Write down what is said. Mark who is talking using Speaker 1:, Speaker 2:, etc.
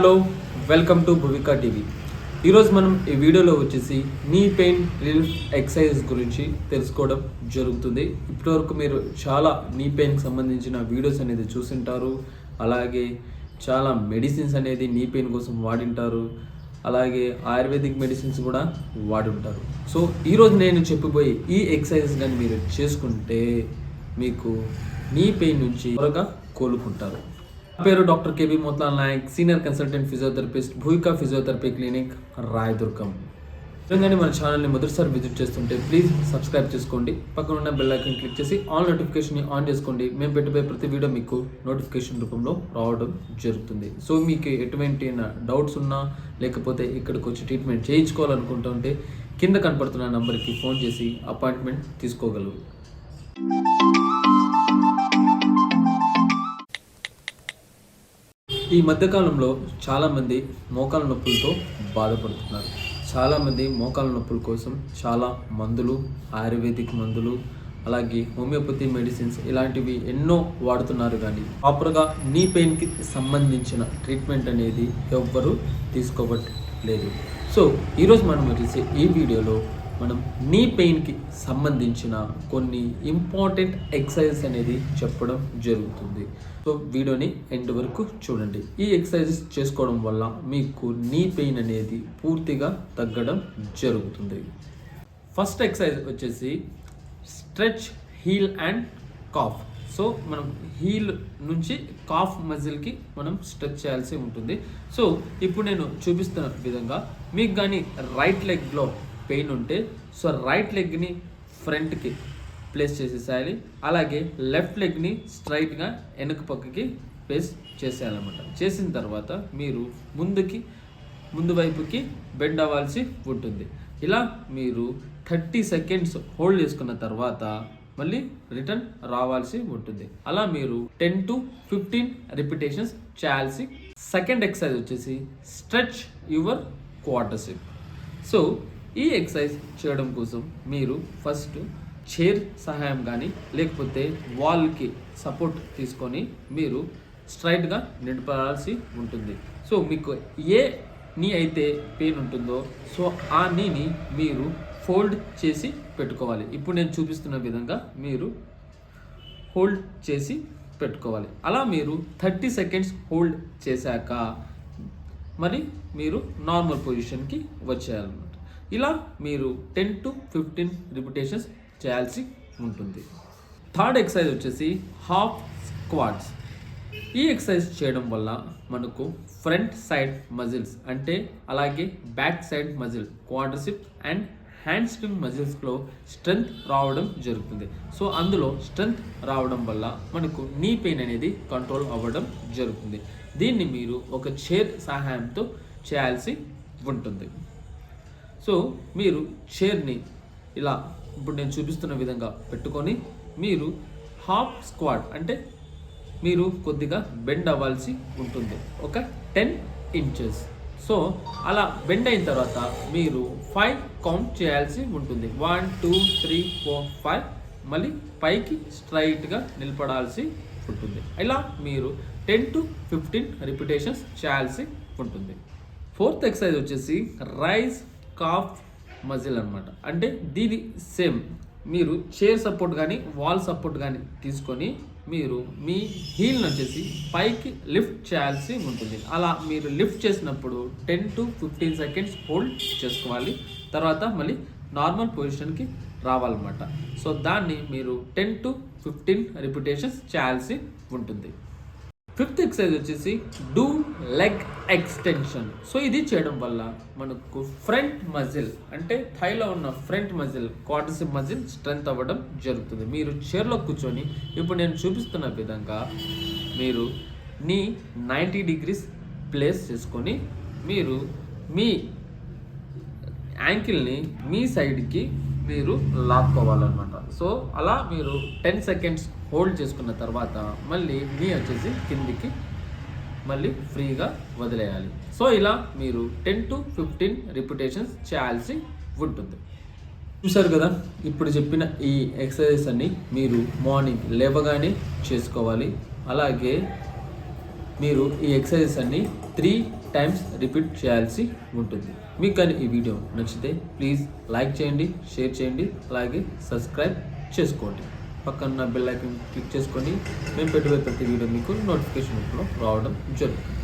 Speaker 1: Hello, welcome to Bhuvika TV. ఈరోజు మనం ఈ వీడియోలో వచ్చేసి నీ పెయిన్ రిలీఫ్ ఎక్సర్సైజ్ గురించి తెలుసుకోవడం జరుగుతుంది. ఇప్పటివరకు మీరు చాలా నీ పెయిన్కి సంబంధించిన వీడియోస్ అనేది చూసింటారు. అలాగే చాలా మెడిసిన్స్ అనేది నీ పెయిన్ కోసం వాడింటారు. అలాగే ఆయుర్వేదిక్ మెడిసిన్స్ కూడా వాడుంటారు. సో ఈరోజు నేను చెప్పబోయే ఈ ఎక్సర్సైజ్ కానీ మీరు చేసుకుంటే మీకు నీ పెయిన్ నుంచి త్వరగా కోలుకుంటారు. నా పేరు doctor K B Motlal Naik, senior consultant physiotherapist, Bhuvika physiotherapy clinic, Rayadurgam. నిజంగానే మన ఛానల్ని మొదటిసారి విజిట్ చేస్తుంటే ప్లీజ్ సబ్స్క్రైబ్ చేసుకోండి. పక్కన ఉన్న బెల్ ఐకాన్ క్లిక్ చేసి ఆల్ నోటిఫికేషన్ని ఆన్ చేసుకోండి. మేము పెట్టబోయే ప్రతి వీడియో మీకు నోటిఫికేషన్ రూపంలో రావడం జరుగుతుంది. సో మీకు ఎటువంటి డౌట్స్ ఉన్నా లేకపోతే ఇక్కడికి వచ్చి ట్రీట్మెంట్ చేయించుకోవాలనుకుంటుంటే కింద కనపడుతున్న నంబర్కి ఫోన్ చేసి అపాయింట్మెంట్ తీసుకోగలరు. ఈ మధ్యకాలంలో చాలామంది మోకాల నొప్పులతో బాధపడుతున్నారు. చాలామంది మోకాల నొప్పుల కోసం చాలా మందులు, ఆయుర్వేదిక్ మందులు, అలాగే హోమియోపతి మెడిసిన్స్ ఇలాంటివి ఎన్నో వాడుతున్నారు. కానీ ప్రాపర్గా నీ పెయిన్కి సంబంధించిన ట్రీట్మెంట్ అనేది ఎవ్వరూ తీసుకోవట్లేదు. సో ఈరోజు మనం వచ్చేసి ఈ వీడియోలో మనం నీ పెయిన్కి సంబంధించిన కొన్ని ఇంపార్టెంట్ ఎక్సర్సైజెస్ అనేది చెప్పడం జరుగుతుంది. సో వీడియోని ఎండ్ వరకు చూడండి. ఈ ఎక్సర్సైజెస్ చేసుకోవడం వల్ల మీకు నీ పెయిన్ అనేది పూర్తిగా తగ్గడం జరుగుతుంది. ఫస్ట్ ఎక్సర్సైజ్ వచ్చేసి stretch heel and calf. So మనం హీల్ నుంచి కాఫ్ మజిల్కి మనం స్ట్రెచ్ చేయాల్సి ఉంటుంది. సో ఇప్పుడు నేను చూపిస్తున్న విధంగా మీకు కానీ రైట్ లెగ్లో పెయిన్ ఉంటే సో రైట్ లెగ్ని ఫ్రంట్కి ప్లేస్ చేసేసేయాలి. అలాగే లెఫ్ట్ లెగ్ని స్ట్రైట్గా వెనక పక్కకి ప్లేస్ చేసేయాలన్నమాట. చేసిన తర్వాత మీరు ముందు వైపుకి బెండ్ అవ్వాల్సి ఉంటుంది. ఇలా మీరు 30 సెకండ్స్ హోల్డ్ చేసుకున్న తర్వాత మళ్ళీ రిటర్న్ రావాల్సి ఉంటుంది. అలా మీరు 10 to 15 రిపిటేషన్స్ చేయాల్సి. సెకండ్ ఎక్సర్సైజ్ వచ్చేసి స్ట్రెచ్ యువర్ క్వాడ్రిసెప్స్. సో ఈ ఎక్సర్సైజ్ చేయడం కోసం మీరు ఫస్ట్ చైర్ సహాయం కానీ లేకపోతే వాల్కి సపోర్ట్ తీసుకొని మీరు స్ట్రైట్గా నిలబడాల్సి ఉంటుంది. సో మీకు ఏ నీ అయితే పెయిన్ ఉంటుందో సో ఆ నీని మీరు ఫోల్డ్ చేసి పెట్టుకోవాలి. ఇప్పుడు నేను చూపిస్తున్న విధంగా మీరు హోల్డ్ చేసి పెట్టుకోవాలి. అలా మీరు 30 సెకండ్స్ హోల్డ్ చేశాక మరి మీరు నార్మల్ పొజిషన్కి వచ్చేయాలన్నమాట. ఇలా మీరు 10 to 15 రిపిటేషన్స్ చేయాల్సి ఉంటుంది. థర్డ్ ఎక్సర్సైజ్ వచ్చేసి హాఫ్ స్క్వాట్స్. ఈ ఎక్సర్సైజ్ చేయడం వల్ల మనకు ఫ్రంట్ సైడ్ మజిల్స్ అంటే అలాగే back side muscle, quadriceps and hamstring మజిల్స్లో స్ట్రెంగ్త్ రావడం జరుగుతుంది. సో అందులో స్ట్రెంగ్త్ రావడం వల్ల మనకు నీ పెయిన్ అనేది కంట్రోల్ అవ్వడం జరుగుతుంది. దీన్ని మీరు ఒక చైర్ సహాయంతో చేయాల్సి ఉంటుంది. సో మీరు చైర్ని ఇలా ఇప్పుడు నేను చూపిస్తున్న విధంగా పెట్టుకొని మీరు హాఫ్ స్క్వాట్ అంటే మీరు కొద్దిగా బెండ్ అవ్వాల్సి ఉంటుంది, ఒక 10 inches. సో అలా బెండ్ అయిన తర్వాత మీరు 5 కౌంట్ చేయాల్సి ఉంటుంది. 1 2 3 4 5 మళ్ళీ పైకి స్ట్రైట్గా నిలబడాల్సి ఉంటుంది. ఇలా మీరు 10 to 15 రిపిటేషన్స్ చేయాల్సి ఉంటుంది. ఫోర్త్ ఎక్సర్సైజ్ వచ్చేసి రైజ్ కాఫ్ మజిల్ అనమాట. అంటే దీని సేమ్ మీరు చైర్ సపోర్ట్ కానీ వాల్ సపోర్ట్ కానీ తీసుకొని మీరు మీ హీల్ని వచ్చేసి పైకి లిఫ్ట్ చేయాల్సి ఉంటుంది. అలా మీరు లిఫ్ట్ చేసినప్పుడు 10 to 15 సెకండ్స్ హోల్డ్ చేసుకోవాలి. తర్వాత మళ్ళీ నార్మల్ పొజిషన్కి రావాలన్నమాట. సో దాన్ని మీరు 10 to 15 రిపిటేషన్స్ చేయాల్సి ఉంటుంది. ఫిఫ్త్ ఎక్సర్సైజ్ వచ్చేసి డూ లెగ్ ఎక్స్టెన్షన్. సో ఇది చేయడం వల్ల మనకు ఫ్రంట్ మజిల్ అంటే థైలో ఉన్న front muscle, quadricep muscle strength అవ్వడం జరుగుతుంది. మీరు చైర్లో కూర్చొని ఇప్పుడు నేను చూపిస్తున్న విధంగా మీరు నీ 90 degrees ప్లేస్ చేసుకొని మీరు మీ యాంకిల్ని మీ సైడ్కి మీరు లాక్కోవాలన్నమాట. సో అలా మీరు 10 సెకండ్స్ హోల్డ్ చేసుకున్న తర్వాత మళ్ళీ నీ వచ్చేసి కిందికి మళ్ళీ ఫ్రీగా వదిలేయాలి. సో ఇలా మీరు 10 to 15 రిపిటేషన్స్ చేయాల్సి ఉంటుంది. చూసారు కదా, ఇప్పుడు చెప్పిన ఈ ఎక్సర్సైజెస్ అన్ని మీరు మార్నింగ్ లేవగానే చేసుకోవాలి. అలాగే మీరు ఈ ఎక్సర్సైజెస్ అన్ని 3 టైమ్స్ రిపీట్ చేయాల్సి ఉంటుంది. మీకు కానీ ఈ వీడియో నచ్చితే ప్లీజ్ లైక్ చేయండి, షేర్ చేయండి, అలాగే సబ్స్క్రైబ్ చేసుకోండి. పక్కన బెల్ ఐకాన్ క్లిక్ చేసుకోండి. మేము పెట్టే ప్రతి వీడియో మీకు నోటిఫికేషన్ రూపంలో రావడం జరుగుతుంది.